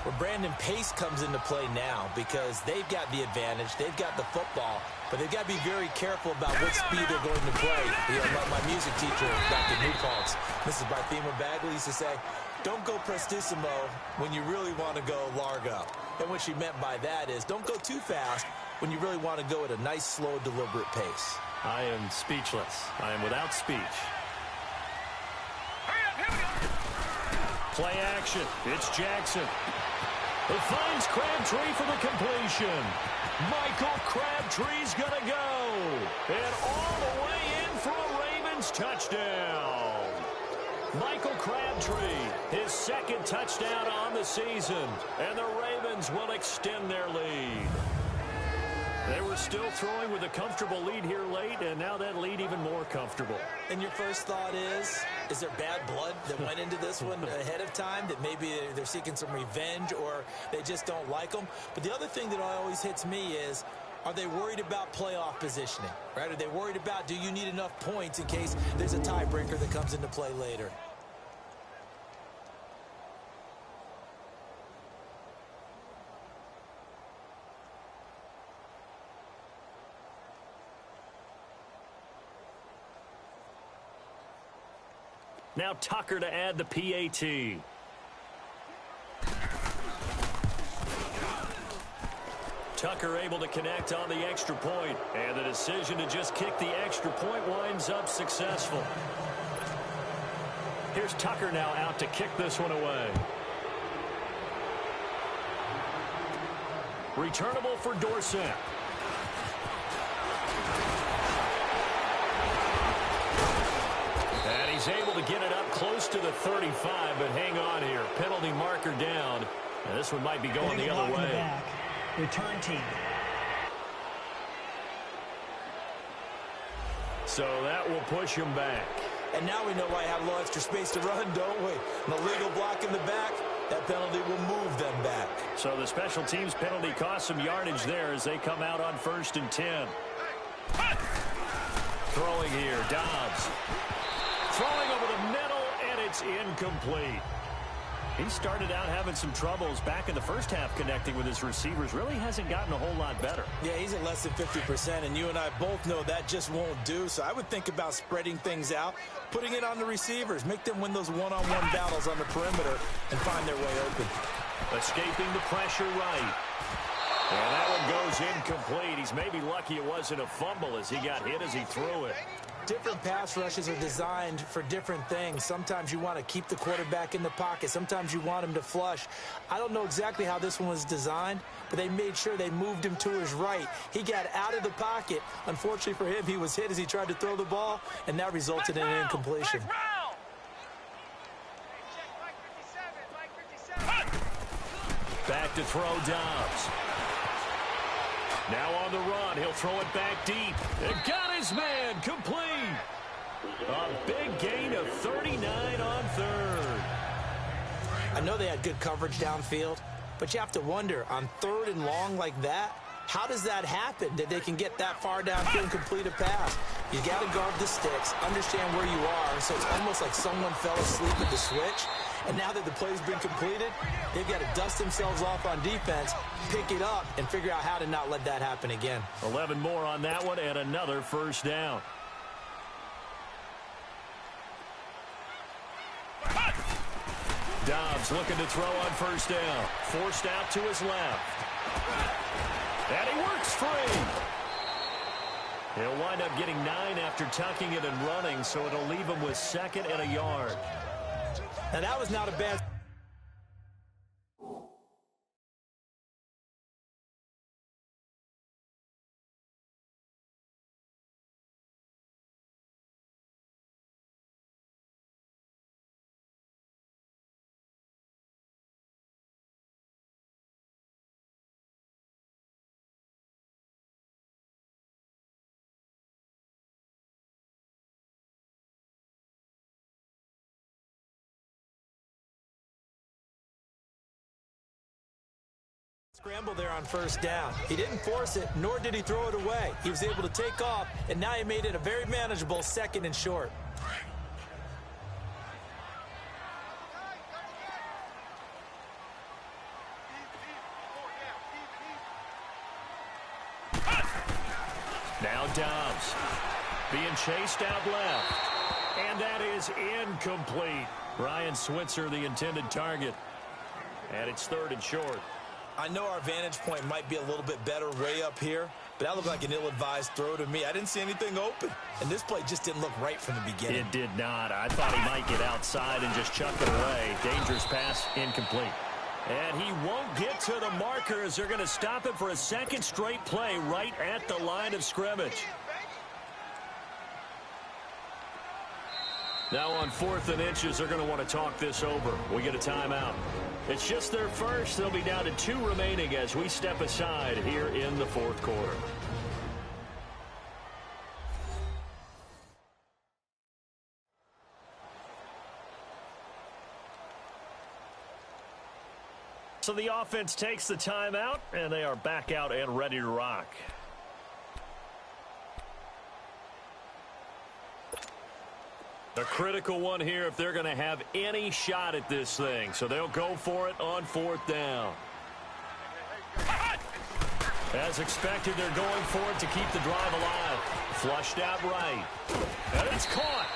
Well, Brandon, pace comes into play now because they've got the advantage. They've got the football, but they've got to be very careful about what speed they're going to play. You know, my music teacher, Dr. Newpaltz, Mrs. Barthema Bagley, used to say, don't go prestissimo when you really want to go largo. And what she meant by that is don't go too fast when you really want to go at a nice, slow, deliberate pace. I am speechless. I am without speech. Play action. It's Jackson. It finds Crabtree for the completion. Michael Crabtree's going to go. And all the way in for a Ravens touchdown. Michael Crabtree, his 2nd touchdown on the season. And the Ravens will extend their lead. They were still throwing with a comfortable lead here late, and now that lead even more comfortable. And your first thought is there bad blood that went into this one ahead of time, that maybe they're seeking some revenge or they just don't like them? But the other thing that always hits me is, are they worried about playoff positioning, right? Are they worried about, do you need enough points in case there's a tiebreaker that comes into play later? Now Tucker to add the PAT. Tucker able to connect on the extra point, and the decision to just kick the extra point winds up successful. Here's Tucker now out to kick this one away. Returnable for Dorsett. And he's able to get it up close to the 35, but hang on here. Penalty marker down. And this one might be going the other way. Return team. So that will push him back. And now we know why I have a little extra space to run, don't we? An illegal block in the back, that penalty will move them back. So the special teams penalty cost some yardage there as they come out on 1st and 10. Throwing here, Dobbs. Throwing over the middle, and it's incomplete. He started out having some troubles back in the first half connecting with his receivers. Really hasn't gotten a whole lot better. Yeah, he's at less than 50%, and you and I both know that just won't do. So I would think about spreading things out, putting it on the receivers, make them win those one-on-one battles on the perimeter and find their way open. Escaping the pressure right. And that one goes incomplete. He's maybe lucky it wasn't a fumble as he got hit as he threw it. Different pass rushes are designed for different things. Sometimes you want to keep the quarterback in the pocket. Sometimes you want him to flush. I don't know exactly how this one was designed, but they made sure they moved him to his right. He got out of the pocket. Unfortunately for him, he was hit as he tried to throw the ball, and that resulted in an incompletion. Back to throw Dobbs. Now on the run, he'll throw it back deep. It got his man, complete. A big gain of 39 on 3rd. I know they had good coverage downfield, but you have to wonder, on 3rd and long like that, how does that happen that they can get that far downfield and complete a pass? You got to guard the sticks, understand where you are, so it's almost like someone fell asleep at the switch. And now that the play's been completed, they've got to dust themselves off on defense, pick it up, and figure out how to not let that happen again. 11 more on that one and another first down. Dobbs looking to throw on 1st down. Forced out to his left. And he works free. He'll wind up getting 9 after tucking it and running, so it'll leave him with 2nd and a yard. And that was not a bad... Scramble there on 1st down. He didn't force it, nor did he throw it away. He was able to take off, and now he made it a very manageable 2nd and short. Now Dobbs being chased out left. And that is incomplete. Ryan Switzer, the intended target. And it's 3rd and short. I know our vantage point might be a little bit better way up here, but that looked like an ill-advised throw to me. I didn't see anything open, and this play just didn't look right from the beginning. It did not. I thought he might get outside and just chuck it away. Dangerous pass, incomplete. And he won't get to the marker as they're going to stop it for a 2nd straight play right at the line of scrimmage. Now on 4th and inches, they're going to want to talk this over. We get a timeout. It's just their first. They'll be down to 2 remaining as we step aside here in the 4th quarter. So the offense takes the timeout, and they are back out and ready to rock. A critical one here if they're going to have any shot at this thing. So they'll go for it on 4th down. As expected, they're going for it to keep the drive alive. Flushed out right. And it's caught.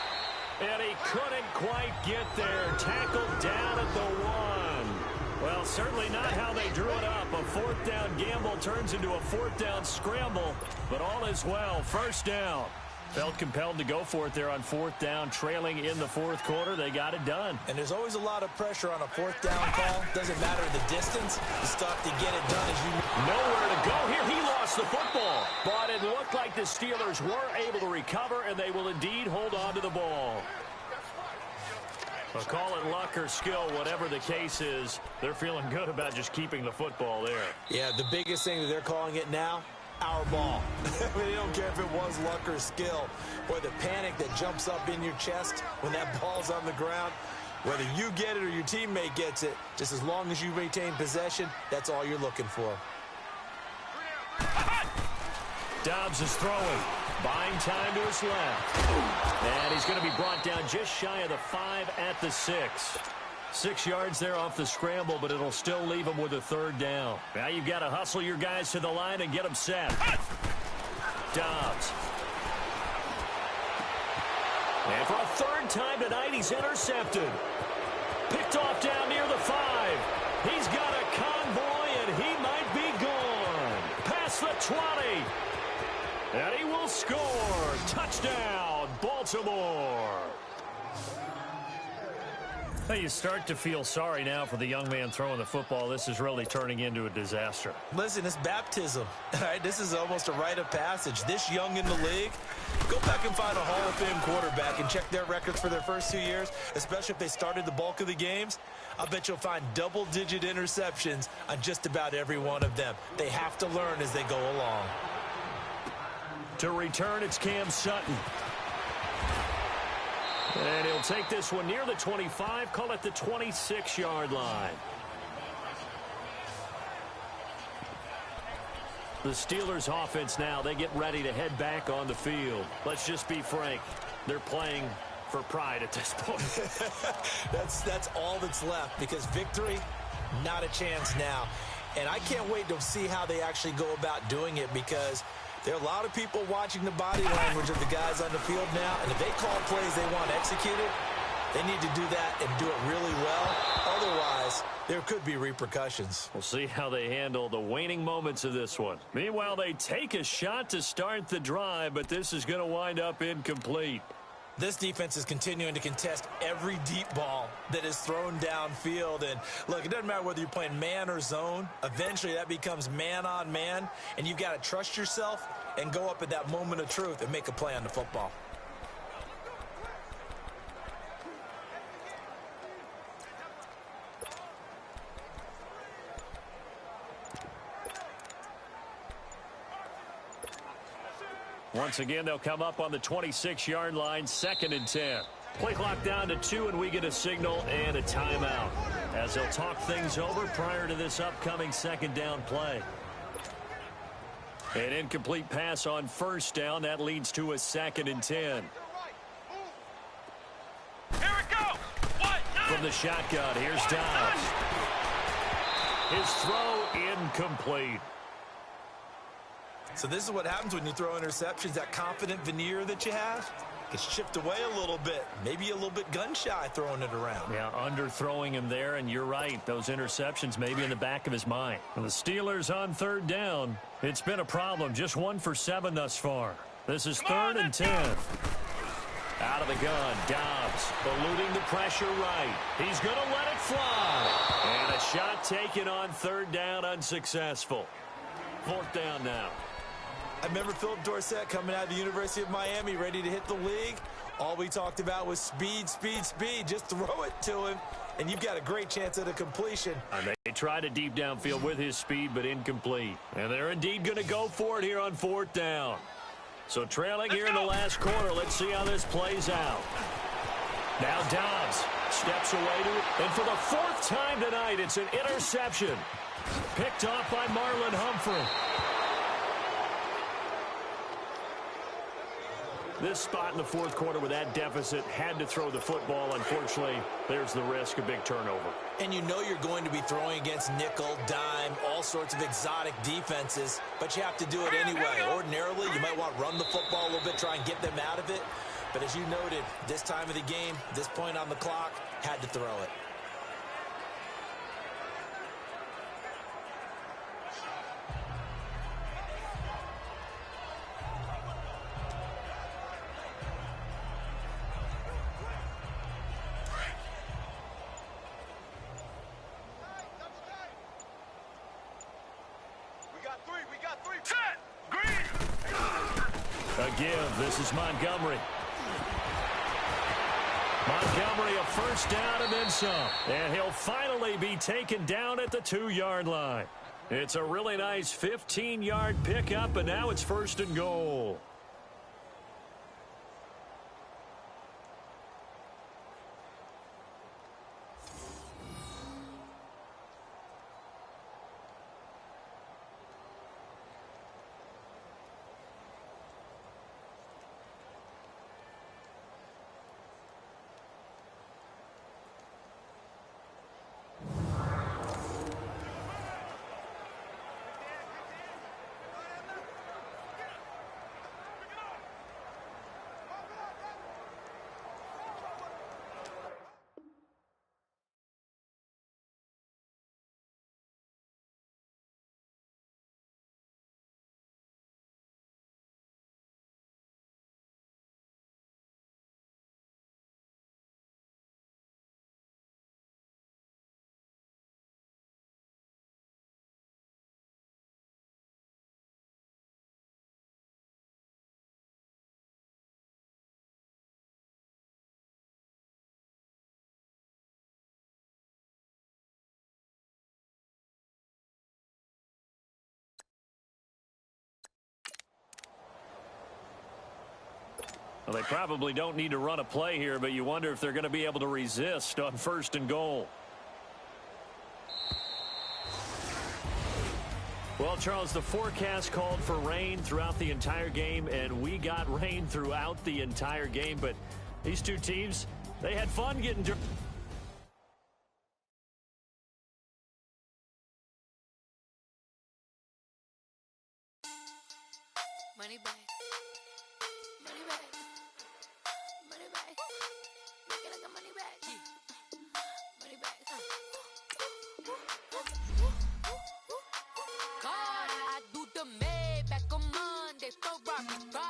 And he couldn't quite get there. Tackled down at the 1. Well, certainly not how they drew it up. A 4th down gamble turns into a 4th down scramble. But all is well. 1st down. Felt compelled to go for it there on 4th down, trailing in the 4th quarter. They got it done. And there's always a lot of pressure on a 4th down call. Doesn't matter the distance. You stop to get it done as you know. Nowhere to go here. He lost the football. But it looked like the Steelers were able to recover, and they will indeed hold on to the ball. Well, call it luck or skill, whatever the case is, they're feeling good about just keeping the football there. Yeah, the biggest thing that they're calling it now, our ball. I mean, they don't care if it was luck or skill, or the panic that jumps up in your chest when that ball's on the ground. Whether you get it or your teammate gets it, just as long as you retain possession, that's all you're looking for. Dobbs is throwing. Buying time to his left. And he's going to be brought down just shy of the 5 at the 6. 6 yards there off the scramble, but it'll still leave him with a 3rd down. Now you've got to hustle your guys to the line and get them set. Dobbs. And for a 3rd time tonight, he's intercepted. Picked off down near the 5. He's got a convoy, and he might be gone. Past the 20. And he will score. Touchdown, Baltimore. You start to feel sorry now for the young man throwing the football. This is really turning into a disaster. Listen, it's baptism. All right, this is almost a rite of passage. This young in the league, go back and find a Hall of Fame quarterback and check their records for their first 2 years, especially if they started the bulk of the games. I bet you'll find double-digit interceptions on just about every one of them. They have to learn as they go along. To return, it's Cam Sutton. And he'll take this one near the 25, call it the 26-yard line. The Steelers offense now, they get ready to head back on the field. Let's just be frank, they're playing for pride at this point. That's all that's left, because victory, not a chance now. And I can't wait to see how they actually go about doing it, because there are a lot of people watching the body language of the guys on the field now, and if they call plays they want executed, they need to do that and do it really well. Otherwise, there could be repercussions. We'll see how they handle the waning moments of this one. Meanwhile, they take a shot to start the drive, but this is going to wind up incomplete. This defense is continuing to contest every deep ball that is thrown downfield. And look, it doesn't matter whether you're playing man or zone. Eventually that becomes man on man, and you've got to trust yourself and go up at that moment of truth and make a play on the football. Once again, they'll come up on the 26-yard line, 2nd and 10. Play clock down to 2, and we get a signal and a timeout as they'll talk things over prior to this upcoming 2nd down play. An incomplete pass on 1st down. That leads to a 2nd and 10. Here it goes. From the shotgun, here's Dobbs. His throw incomplete. So this is what happens when you throw interceptions. That confident veneer that you have gets chipped away a little bit. Maybe a little bit gun-shy throwing it around. Yeah, underthrowing him there, and you're right. Those interceptions may be in the back of his mind. And the Steelers on 3rd down. It's been a problem. Just 1 for 7 thus far. This is 3rd and 10. Out of the gun, Dobbs eluding the pressure right. He's going to let it fly. And a shot taken on 3rd down, unsuccessful. 4th down now. I remember Philip Dorsett coming out of the University of Miami ready to hit the league. All we talked about was speed, speed, speed. Just throw it to him, and you've got a great chance at a completion. They tried a deep downfield with his speed, but incomplete. And they're indeed going to go for it here on 4th down. So trailing here in the last quarter. Let's see how this plays out. Now Dobbs steps away to it. And for the 4th time tonight, it's an interception. Picked off by Marlon Humphrey. This spot in the 4th quarter with that deficit, had to throw the football. Unfortunately, there's the risk of big turnover. And you know you're going to be throwing against nickel, dime, all sorts of exotic defenses, but you have to do it anyway. Ordinarily, you might want to run the football a little bit, try and get them out of it. But as you noted, this time of the game, this point on the clock, had to throw it. A give. This is Montgomery. Montgomery, a first down and then some. And he'll finally be taken down at the 2-yard line. It's a really nice 15-yard pickup, and now it's 1st and goal. Well, they probably don't need to run a play here, but you wonder if they're going to be able to resist on 1st and goal. Well, Charles, the forecast called for rain throughout the entire game, and we got rain throughout the entire game. But these two teams, they had fun getting to... Money back. Money back. Money back. Make it like a money back. Money back. God, I do the Maybach on Monday for Rocky.